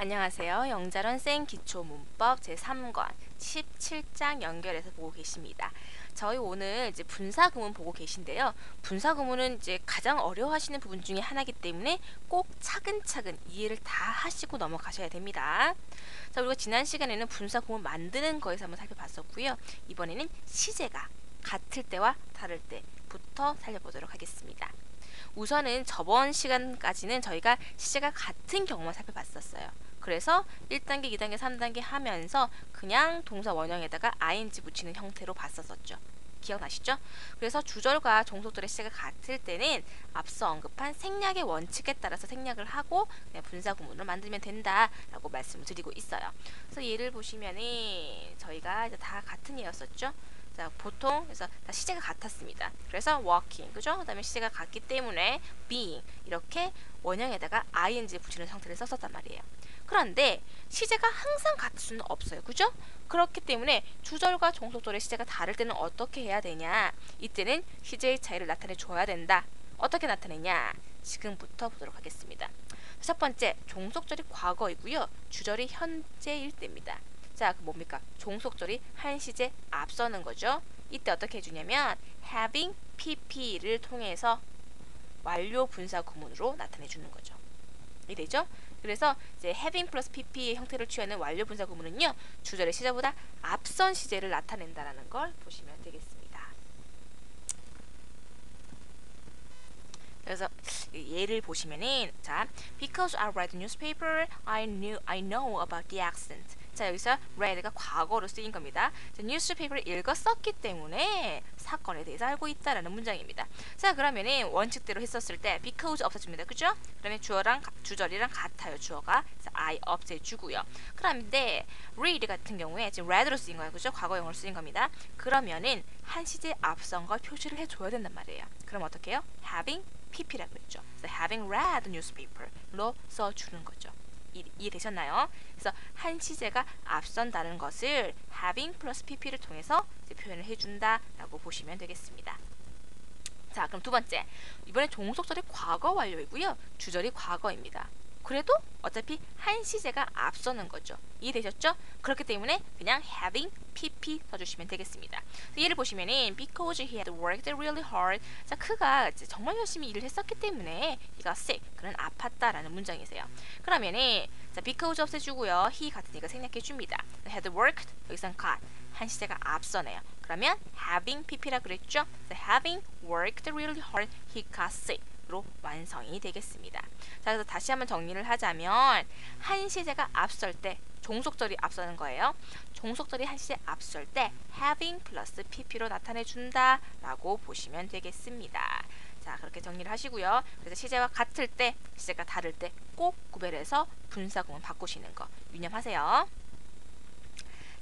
안녕하세요. 영자론 생 기초문법 제3권 17장 연결해서 보고 계십니다. 저희 오늘 이제 분사구문 보고 계신데요. 분사구문은 이제 가장 어려워하시는 부분 중에 하나이기 때문에 꼭 차근차근 이해를 다 하시고 넘어가셔야 됩니다. 자, 우리가 지난 시간에는 분사구문 만드는 거에서 한번 살펴봤었고요. 이번에는 시제가 같을 때와 다를 때부터 살펴보도록 하겠습니다. 우선은 저번 시간까지는 저희가 시제가 같은 경우만 살펴봤었어요. 그래서 1단계, 2단계, 3단계 하면서 그냥 동사 원형에다가 ing 붙이는 형태로 봤었죠. 기억나시죠? 그래서 주절과 종속절의 시제가 같을 때는 앞서 언급한 생략의 원칙에 따라서 생략을 하고 그냥 분사구문을 만들면 된다라고 말씀을 드리고 있어요. 그래서 예를 보시면은 저희가 이제 다 같은 예였었죠. 자, 보통 그래서 다 시제가 같았습니다. 그래서 walking, 그죠? 그다음에 시제가 같기 때문에 being 이렇게 원형에다가 ing 붙이는 형태를 썼었단 말이에요. 그런데 시제가 항상 같을 수는 없어요. 그죠? 그렇기 때문에 주절과 종속절의 시제가 다를 때는 어떻게 해야 되냐? 이때는 시제의 차이를 나타내 줘야 된다. 어떻게 나타내냐? 지금부터 보도록 하겠습니다. 첫 번째, 종속절이 과거이고요. 주절이 현재일 때입니다. 자, 그 뭡니까? 종속절이 한 시제 앞서는 거죠. 이때 어떻게 해주냐면 having pp를 통해서 완료 분사 구문으로 나타내 주는 거죠. 이해되죠? 그래서 이제 having 플러스 pp의 형태를 취하는 완료 분사 구문은요, 주절의 시제보다 앞선 시제를 나타낸다라는 걸 보시면 되겠습니다. 그래서 예를 보시면은 자, because I read the newspaper, I know about the accident. 자, 여기서 read가 과거로 쓰인 겁니다. 자, 뉴스페이퍼를 읽었었기 때문에 사건에 대해서 알고 있다라는 문장입니다. 자, 그러면은 원칙대로 했었을 때 because 없애줍니다. 그죠? 그러면 주절이랑 같아요. 주어가. 그래서 I 없애주고요. 그런데 read 같은 경우에 지금 read로 쓰인 거예요. 그죠? 과거형으로 쓰인 겁니다. 그러면은 한 시제 앞선 걸 표시를 해줘야 된단 말이에요. 그럼 어떻게 해요? having pp라고 했죠. 그래서 having read the newspaper로 써주는 거죠. 이해되셨나요? 그래서 한 시제가 앞선다는 것을 having 플러스 pp를 통해서 표현을 해준다라고 보시면 되겠습니다. 자, 그럼 두 번째, 이번에 종속절이 과거 완료이고요. 주절이 과거입니다. 그래도 어차피 한 시제가 앞서는 거죠. 이해되셨죠? 그렇기 때문에 그냥 having pp 써주시면 되겠습니다. 예를 보시면은 because he had worked really hard. 자, 그가 정말 열심히 일을 했었기 때문에 he got sick. 그는 아팠다라는 문장이세요. 그러면은 자, because 없애주고요. he 같으니까 생략해줍니다. had worked 여기선 got 한 시제가 앞서네요. 그러면 having pp라 그랬죠? having worked really hard, he got sick. 로 완성이 되겠습니다. 자, 그래서 다시 한번 정리를 하자면 한 시제가 앞설 때 종속절이 앞서는 거예요. 종속절이 한 시제 앞설 때 having 플러스 pp로 나타내 준다 라고 보시면 되겠습니다. 자, 그렇게 정리를 하시고요. 그래서 시제와 같을 때, 시제가 다를 때 꼭 구별해서 분사구문 바꾸시는 거 유념하세요.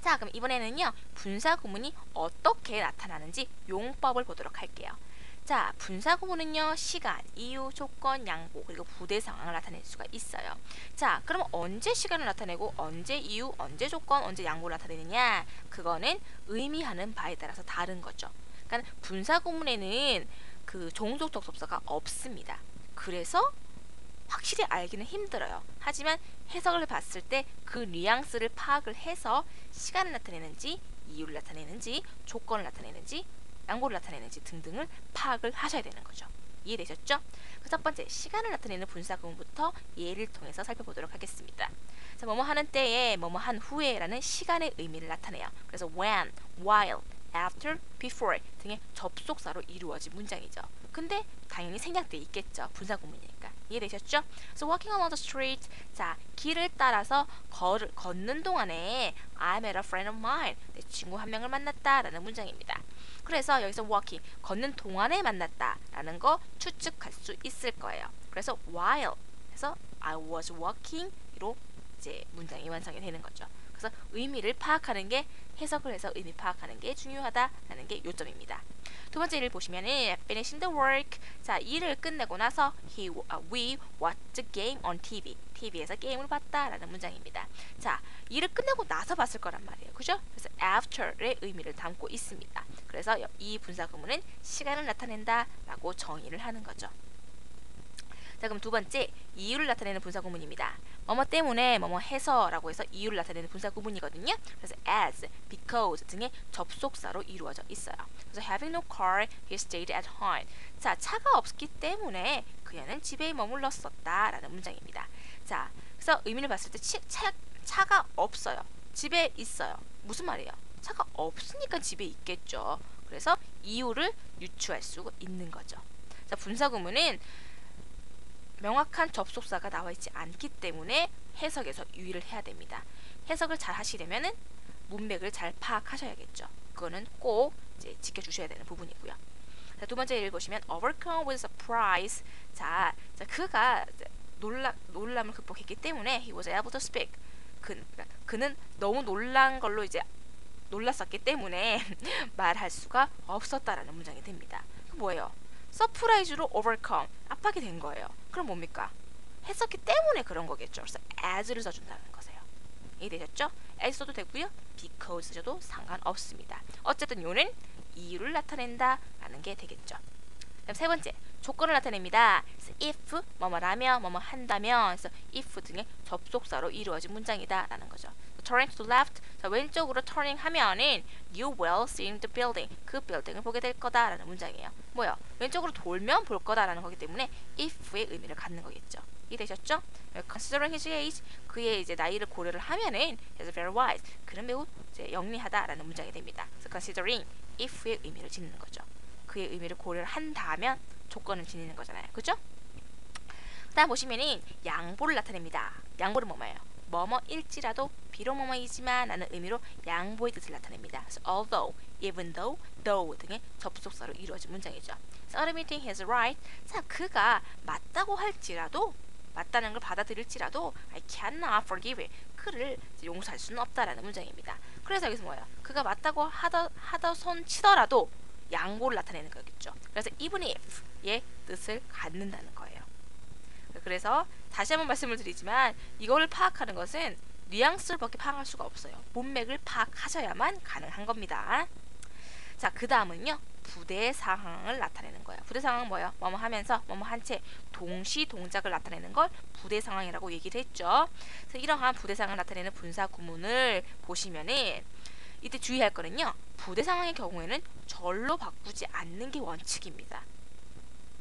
자, 그럼 이번에는요, 분사구문이 어떻게 나타나는지 용법을 보도록 할게요. 자, 분사구문은요, 시간, 이유, 조건, 양보, 그리고 부대 상황을 나타낼 수가 있어요. 자, 그럼 언제 시간을 나타내고 언제 이유, 언제 조건, 언제 양보를 나타내느냐? 그거는 의미하는 바에 따라서 다른 거죠. 그러니까 분사구문에는 그 종속 접속사가 없습니다. 그래서 확실히 알기는 힘들어요. 하지만 해석을 봤을 때 그 뉘앙스를 파악을 해서 시간을 나타내는지, 이유를 나타내는지, 조건을 나타내는지, 양보를 나타내는지 등등을 파악을 하셔야 되는 거죠. 이해되셨죠? 그 첫 번째, 시간을 나타내는 분사구문부터 예를 통해서 살펴보도록 하겠습니다. 자, 뭐뭐 하는 때에, 뭐뭐 한 후에 라는 시간의 의미를 나타내요. 그래서 when, while, after, before 등의 접속사로 이루어진 문장이죠. 근데 당연히 생략돼 있겠죠. 분사구문이니까. 이해되셨죠? 그래서 walking along the street, 자, 길을 따라서 걷는 동안에 I met a friend of mine, 내 친구 한 명을 만났다라는 문장입니다. 그래서 여기서 walking, 걷는 동안에 만났다라는 거 추측할 수 있을 거예요. 그래서 while 해서 I was walking로 이제 문장이 완성이 되는 거죠. 그래서 의미를 파악하는 게, 해석을 해서 의미 파악하는 게 중요하다라는 게 요점입니다. 두 번째 일을 보시면은 finishing the work, 자, 일을 끝내고 나서 we watched the game on TV, TV에서 게임을 봤다라는 문장입니다. 자, 일을 끝내고 나서 봤을 거란 말이에요. 그죠? 그래서 after의 의미를 담고 있습니다. 그래서 이 분사구문은 시간을 나타낸다라고 정의를 하는 거죠. 자, 그럼 두 번째, 이유를 나타내는 분사구문입니다. 뭐뭐 때문에 뭐뭐 해서라고 해서 이유를 나타내는 분사구문이거든요. 그래서 as, because 등의 접속사로 이루어져 있어요. 그래서 having no car, he stayed at home. 자, 차가 없기 때문에 그녀는 집에 머물렀었다라는 문장입니다. 자, 그래서 의미를 봤을 때 차가 없어요. 집에 있어요. 무슨 말이에요? 차가 없으니까 집에 있겠죠. 그래서 이유를 유추할 수 있는 거죠. 자, 분사구문은 명확한 접속사가 나와 있지 않기 때문에 해석에서 유의를 해야 됩니다. 해석을 잘 하시려면은 문맥을 잘 파악하셔야겠죠. 그거는 꼭 이제 지켜주셔야 되는 부분이고요. 자, 두 번째 예를 보시면 overcome with surprise. 자, 그가 놀람을 극복했기 때문에 he was able to speak. 그는 너무 놀란 걸로 이제 놀랐었기 때문에 말할 수가 없었다라는 문장이 됩니다. 그 뭐예요? 서프라이즈로 overcome, 압박이 된 거예요. 그럼 뭡니까? 했었기 때문에 그런 거겠죠. 그래서 as를 써준다는 거세요. 이해되셨죠? as 써도 되고요. because 써도 상관없습니다. 어쨌든 요는 이유를 나타낸다 라는 게 되겠죠. 그럼 세 번째, 조건을 나타냅니다. if, 뭐뭐라면, 뭐뭐 한다면, 그래서 if 등의 접속사로 이루어진 문장이다 라는 거죠. turning to the left, 자, 왼쪽으로 turning 하면은 you will see the building, 그 빌딩을 보게 될 거다 라는 문장이에요. 뭐요? 왼쪽으로 돌면 볼 거다 라는 거기 때문에 if의 의미를 갖는 거겠죠. 이해되셨죠? considering his age, 그의 이제 나이를 고려를 하면은 he's very wise, 그는 매우 이제 영리하다 라는 문장이 됩니다. 그래서 considering if의 의미를 짓는 거죠. 그의 의미를 고려를 한다면 조건을 지니는 거잖아요. 그죠? 다음 보시면은 양보를 나타냅니다. 양보는 뭐예요? 뭐뭐일지라도 비록 뭐뭐이지만 라는 의미로 양보의 뜻을 나타냅니다. 그래서 although, even though, though 등의 접속사로 이루어진 문장이죠. So, admitting his right. 자, 그가 맞다고 할지라도, 맞다는 걸 받아들일지라도 I cannot forgive it. 그를 용서할 수는 없다라는 문장입니다. 그래서 여기서 뭐예요? 그가 맞다고 하더손 치더라도 양보를 나타내는 거겠죠. 그래서 even if의 뜻을 갖는다는 거예요. 그래서 다시 한번 말씀을 드리지만 이거를 파악하는 것은 뉘앙스를 밖에 파악할 수가 없어요. 문맥을 파악하셔야만 가능한 겁니다. 자, 그 다음은요. 부대 상황을 나타내는 거예요. 부대 상황은 뭐예요? 뭐뭐 하면서 뭐뭐 한 채 동시 동작을 나타내는 걸 부대 상황이라고 얘기를 했죠. 그래서 이러한 부대 상황을 나타내는 분사 구문을 보시면은 이때 주의할 거는요. 부대 상황의 경우에는 절로 바꾸지 않는 게 원칙입니다.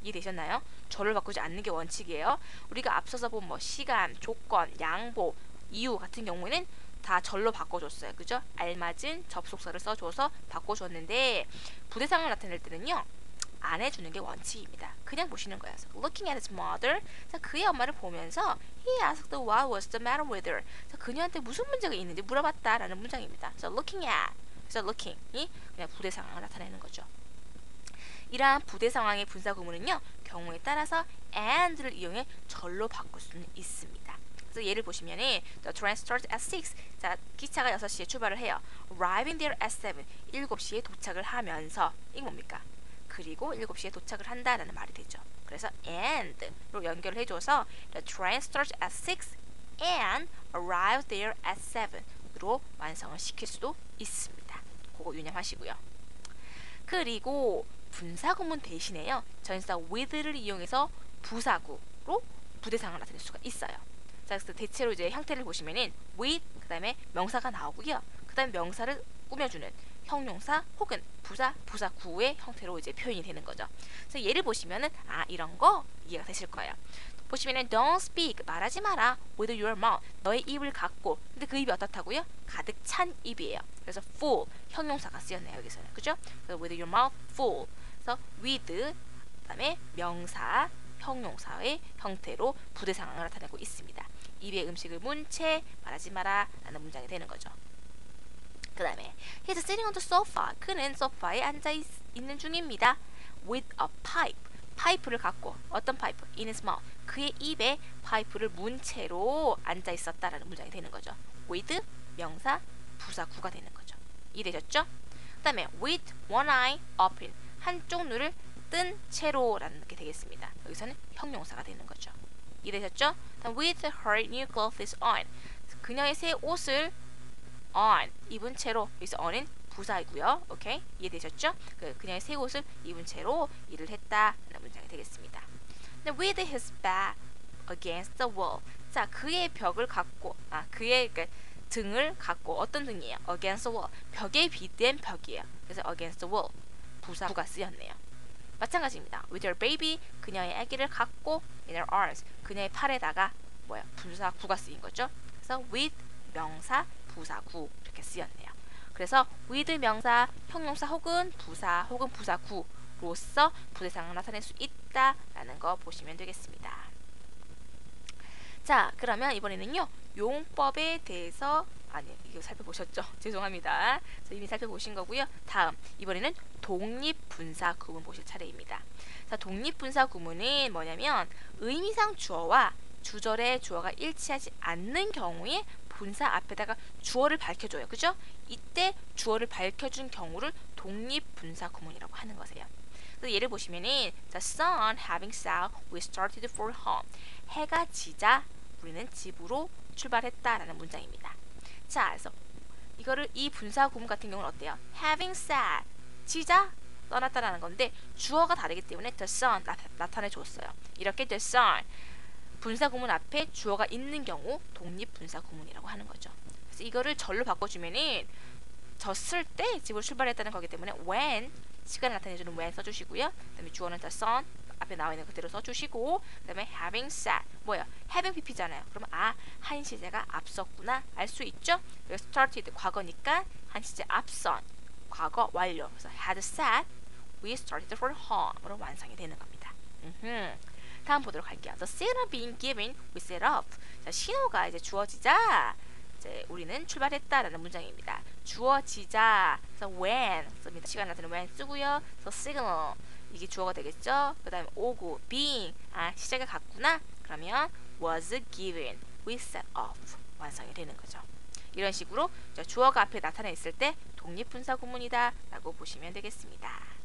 이해되셨나요? 절을 바꾸지 않는 게 원칙이에요. 우리가 앞서서 본 뭐 시간, 조건, 양보, 이유 같은 경우에는 다 절로 바꿔줬어요. 그죠? 알맞은 접속사를 써줘서 바꿔줬는데 부대상을 나타낼 때는요. 안 해주는 게 원칙입니다. 그냥 보시는 거예요. So, looking at his mother. 자, 그의 엄마를 보면서 he asked what was the matter with her. 자, 그녀한테 무슨 문제가 있는지 물어봤다라는 문장입니다. So, looking at. 그래서 looking이 그냥 부대 상황을 나타내는 거죠. 이러한 부대 상황의 분사 구문은요. 경우에 따라서 and를 이용해 절로 바꿀 수는 있습니다. 그래서 예를 보시면은 the train starts at 6. 자, 기차가 6시에 출발을 해요. arriving there at 7. 7시에 도착을 하면서 이게 뭡니까? 그리고 7시에 도착을 한다라는 말이 되죠. 그래서 and로 연결을 해줘서 the train starts at 6 and arrives there at 7으로 완성을 시킬 수도 있습니다. 그거 유념하시고요. 그리고 분사구문 대신에요. 전치사 with를 이용해서 부사구로 부대상을 나타낼 수가 있어요. 자, 그래서 대체로 이제 형태를 보시면은 with 그다음에 명사가 나오고요. 그다음에 명사를 꾸며주는 형용사 혹은 부사구의 형태로 이제 표현이 되는 거죠. 그래서 예를 보시면은 이런 거 이해가 되실 거예요. 보시면은 don't speak 말하지 마라 with your mouth 너의 입을 갖고 근데 그 입이 어떻다고요? 가득 찬 입이에요. 그래서 full 형용사가 쓰였네요 여기서는 그죠? 그래서 with your mouth full 그래서 with 그다음에 명사 형용사의 형태로 부대 상황을 나타내고 있습니다. 입에 음식을 문 채 말하지 마라 라는 문장이 되는 거죠. 그 다음에 he's sitting on the sofa 그는 소파에 앉아 있는 중입니다. with a pipe 파이프를 갖고 어떤 파이프? in his mouth 그의 입에 파이프를 문 채로 앉아 있었다라는 문장이 되는 거죠. with 명사 부사구가 되는 거죠. 이해되셨죠? 그 다음에 with one eye open 한쪽 눈을 뜬 채로라는 게 되겠습니다. 여기서는 형용사가 되는 거죠. 이해되셨죠? 다음 with her new clothes on 그녀의 새 옷을 on 입은 채로 여기서 on은 부사이고요. 오케이? 이해되셨죠? 그녀의 새 옷을 입은 채로 일을 했다라는 문장이 되겠습니다. with his back against the wall. 자, 그의 벽을 갖고, 그의 등을 갖고, 어떤 등이에요? against the wall. 벽에 비댄 벽이에요. 그래서 against the wall. 부사구가 쓰였네요. 마찬가지입니다. with her baby, 그녀의 아기를 갖고, in her arms, 그녀의 팔에다가 부사구가 쓰인 거죠. 그래서 with 명사, 부사구 이렇게 쓰였네요. 그래서 with 명사, 형용사 혹은 부사 혹은 부사구로서 부대상을 나타낼 수 있다라는 거 보시면 되겠습니다. 자, 그러면 이번에는요, 용법에 대해서 이거 살펴보셨죠? 죄송합니다. 이미 살펴보신 거고요. 다음, 이번에는 독립분사 구문 보실 차례입니다. 자, 독립분사 구문은 뭐냐면 의미상 주어와 주절의 주어가 일치하지 않는 경우에 분사 앞에다가 주어를 밝혀줘요. 그죠? 이때 주어를 밝혀준 경우를 독립분사 구문이라고 하는 거세요. 그래서 예를 보시면은 The sun having set, we started for home. 해가 지자 우리는 집으로 출발했다라는 문장입니다. 자, 그래서 이 분사 구문 같은 경우는 어때요? having set, 지자 떠났다라는 건데 주어가 다르기 때문에 the sun 나타내 줬어요. 이렇게 the sun 분사 구문 앞에 주어가 있는 경우 독립 분사 구문이라고 하는 거죠. 그래서 이거를 절로 바꿔주면은 졌을 때 집으로 출발했다는 거기 때문에 when 시간을 나타내주는 when 써주시고요. 그다음에 주어는 the sun 앞에 나와 있는 그대로 써주시고, 그다음에 having set 뭐예요? having pp잖아요. 그러면 한 시제가 앞섰구나 알 수 있죠. 그래서 started 과거니까 한 시제 앞선 과거 완료. 그래서 had set, we started for home으로 완성이 되는 겁니다. 다음 보도록 할게요. The signal being given, we set off. 자, 신호가 이제 주어지자 이제 우리는 출발했다라는 문장입니다. 주어지자, 그래서 when 씁니다. 시간 나타내는 when 쓰고요. 그래서 signal 이게 주어가 되겠죠. 그 다음에 오고 being 시작을 갔구나. 그러면 was given, we set off 완성이 되는 거죠. 이런 식으로 주어가 앞에 나타나 있을 때 독립분사 구문이다 라고 보시면 되겠습니다.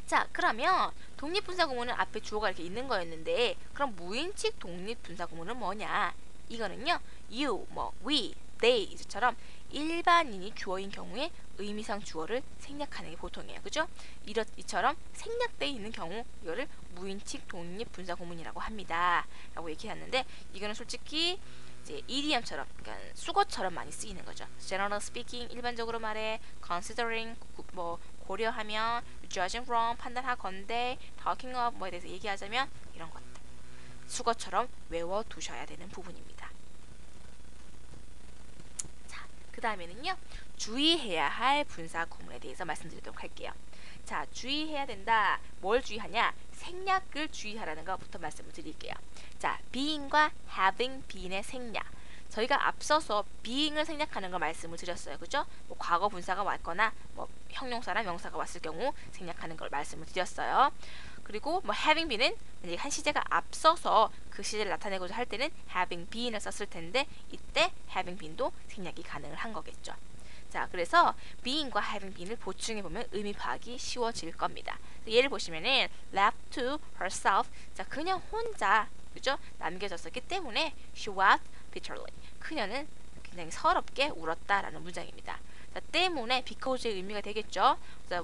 자, 그러면 독립분사 구문은 앞에 주어가 이렇게 있는 거였는데 그럼 무인칙 독립분사 구문은 뭐냐? 이거는요, you, we, they 이처럼 일반인이 주어인 경우에 의미상 주어를 생략하는 게 보통이에요. 그죠? 이처럼 생략되어 있는 경우 이거를 무인칙 독립분사 구문이라고 합니다. 라고 얘기했는데 이거는 솔직히 이제 idiom처럼, 그러니까 수거처럼 많이 쓰이는 거죠. General speaking, 일반적으로 말해, considering, 고려하면, judging from, 판단하건대, talking of, 뭐에 대해서 얘기하자면 이런 것들 수거처럼 외워두셔야 되는 부분입니다. 자, 그 다음에는요, 주의해야 할 분사 구문에 대해서 말씀드리도록 할게요. 자, 주의해야 된다. 뭘 주의하냐? 생략을 주의하라는 것부터 말씀을 드릴게요. 자, being과 having been의 생략. 저희가 앞서서 being을 생략하는 거 말씀을 드렸어요. 그죠? 과거 분사가 왔거나 형용사나 명사가 왔을 경우 생략하는 걸 말씀을 드렸어요. 그리고 having been은 만약에 한 시제가 앞서서 그 시제를 나타내고자 할 때는 having been을 썼을 텐데 이때 having been도 생략이 가능을 한 거겠죠. 자, 그래서 being과 having been을 보충해 보면 의미 파악이 쉬워질 겁니다. 예를 보시면은 left to herself. 자, 그냥 혼자 그죠? 남겨졌었기 때문에 she wept bitterly. 그녀는 굉장히 서럽게 울었다라는 문장입니다. 자, 때문에 because의 의미가 되겠죠. 자,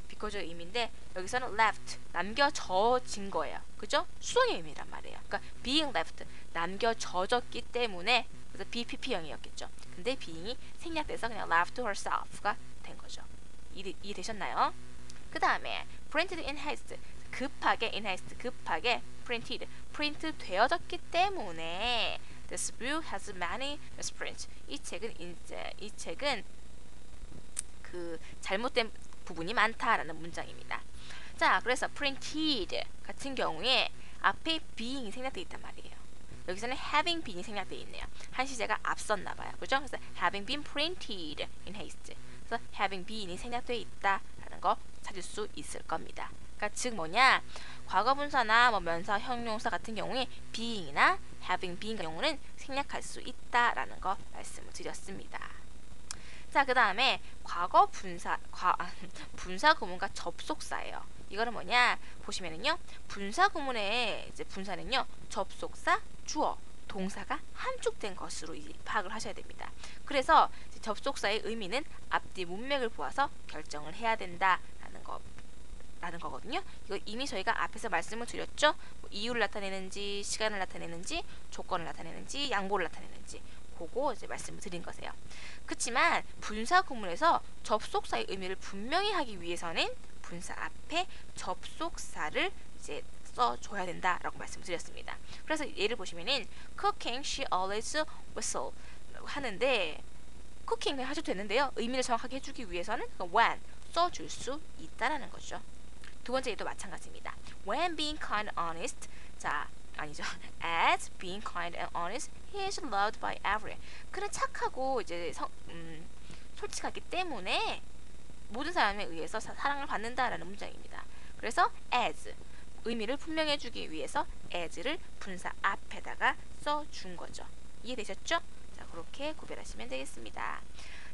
because의 의미인데 여기서는 left 남겨져진 거예요. 그죠? 수동의 의미란 말이에요. 그러니까 being left 남겨져졌기 때문에 그래서 BPP형이었겠죠. 근데 being이 생략돼서 그냥 left to herself가 된 거죠. 이해되셨나요? 그 다음에 printed in haste 급하게 in haste 급하게 printed 프린트 되어졌기 때문에 this book has many misprints. 이 책은 그 잘못된 부분이 많다라는 문장입니다. 자, 그래서 printed 같은 경우에 앞에 being이 생략되어 있단 말이에요. 여기서는 having been이 생략되어 있네요. 한 시제가 앞섰나 봐요. 그죠? 그래서 having been printed in haste. 그래서 having been이 생략되어 있다라는 거 찾을 수 있을 겁니다. 그러니까 즉 뭐냐? 과거 분사나 명사, 형용사 같은 경우에 being이나 having been 경우는 생략할 수 있다라는 거 말씀을 드렸습니다. 자, 그 다음에 과거 분사 구문과 접속사예요. 이거는 뭐냐? 보시면은요, 분사 구문의 이제 분사는요, 접속사, 주어, 동사가 함축된 것으로 파악을 하셔야 됩니다. 그래서 접속사의 의미는 앞뒤 문맥을 보아서 결정을 해야 된다라는 거 라는 거거든요. 이거 이미 저희가 앞에서 말씀을 드렸죠. 뭐 이유를 나타내는지, 시간을 나타내는지, 조건을 나타내는지, 양보를 나타내는지 그거 이제 말씀을 드린 거세요. 그렇지만 분사 구문에서 접속사의 의미를 분명히 하기 위해서는 분사 앞에 접속사를 이제 써줘야 된다라고 말씀드렸습니다. 그래서 예를 보시면은 cooking she always whistle 하는데 cooking 그냥 하셔도 되는데요. 의미를 정확하게 해주기 위해서는 when 써줄 수 있다라는 거죠. 두 번째 예도 마찬가지입니다. When being kind and honest, 자 아니죠. As being kind and honest, he is loved by everyone. 그는 착하고 이제 솔직하기 때문에 모든 사람에 의해서 사랑을 받는다라는 문장입니다. 그래서 as 의미를 분명해주기 위해서 as를 분사 앞에다가 써준 거죠. 이해되셨죠? 자, 그렇게 구별하시면 되겠습니다.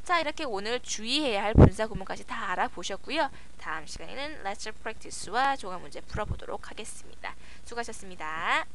자, 이렇게 오늘 주의해야 할 분사 구문까지 다 알아보셨고요. 다음 시간에는 Let's Practice와 조각 문제 풀어보도록 하겠습니다. 수고하셨습니다.